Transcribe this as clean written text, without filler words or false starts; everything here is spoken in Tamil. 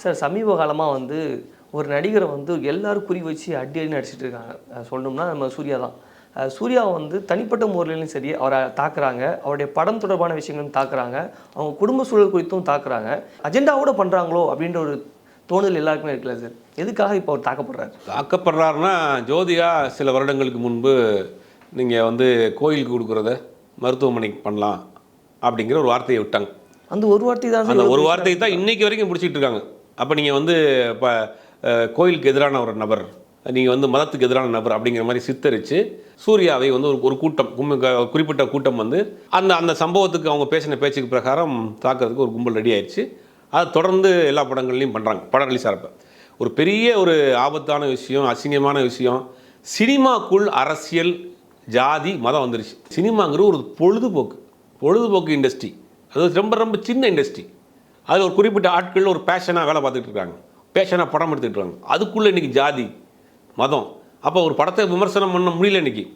சார் சமீப காலமாக வந்து ஒரு நடிகரை வந்து எல்லாரும் குறி வச்சு அடி அடி நடிச்சிட்டு இருக்காங்க. சொல்லணும்னா நம்ம சூர்யா தான். சூர்யாவை வந்து தனிப்பட்ட முறையிலும் சரி அவரை தாக்குறாங்க, அவருடைய படம் தொடர்பான விஷயங்களும் தாக்குறாங்க, அவங்க குடும்ப சூழல் குறித்தும் தாக்குறாங்க. அஜெண்டாவோட பண்ணுறாங்களோ அப்படின்ற ஒரு தோணுதல் எல்லாருக்குமே இருக்குல்ல சார். எதுக்காக இப்போ அவர் தாக்கப்படுறாரு? தாக்கப்படுறாருன்னா, ஜோதிகா சில வருடங்களுக்கு முன்பு நீங்கள் வந்து கோயிலுக்கு கொடுக்குறத மருத்துவமனைக்கு பண்ணலாம் அப்படிங்கிற ஒரு வார்த்தையை விட்டாங்க. அந்த ஒரு வார்த்தை தான் சார். அந்த ஒரு வார்த்தையை தான் இன்னைக்கு வரைக்கும் பிடிச்சிட்டு இருக்காங்க. அப்போ நீங்கள் வந்து இப்போ கோயிலுக்கு எதிரான ஒரு நபர், நீங்கள் வந்து மதத்துக்கு எதிரான நபர் அப்படிங்கிற மாதிரி சித்தரித்து சூர்யாவை வந்து ஒரு கூட்டம் குறிப்பிட்ட கூட்டம் வந்து அந்த சம்பவத்துக்கு அவங்க பேசின பேச்சுக்கு பிரகாரம் தாக்குறதுக்கு ஒரு கும்பல் ரெடி ஆயிடுச்சு. அதை தொடர்ந்து எல்லா படங்கள்லையும் பண்ணுறாங்க. படம் ரிலீஸ் ஆகிறப்ப ஒரு பெரிய ஒரு ஆபத்தான விஷயம், அசிங்கமான விஷயம், சினிமாக்குள் அரசியல், ஜாதி, மதம் வந்துருச்சு. சினிமாங்கிற ஒரு பொழுதுபோக்கு இண்டஸ்ட்ரி. அது ரொம்ப ரொம்ப சின்ன இண்டஸ்ட்ரி. அது ஒரு குறிப்பிட்ட ஆட்கள் ஒரு பேஷனாக வேலை பார்த்துட்டு இருக்காங்க, பேஷனாக படம் எடுத்துகிட்டு இருக்காங்க. அதுக்குள்ளே இன்றைக்கி ஜாதி, மதம். அப்போ ஒரு படத்தை விமர்சனம் பண்ண முடியல. இன்றைக்கி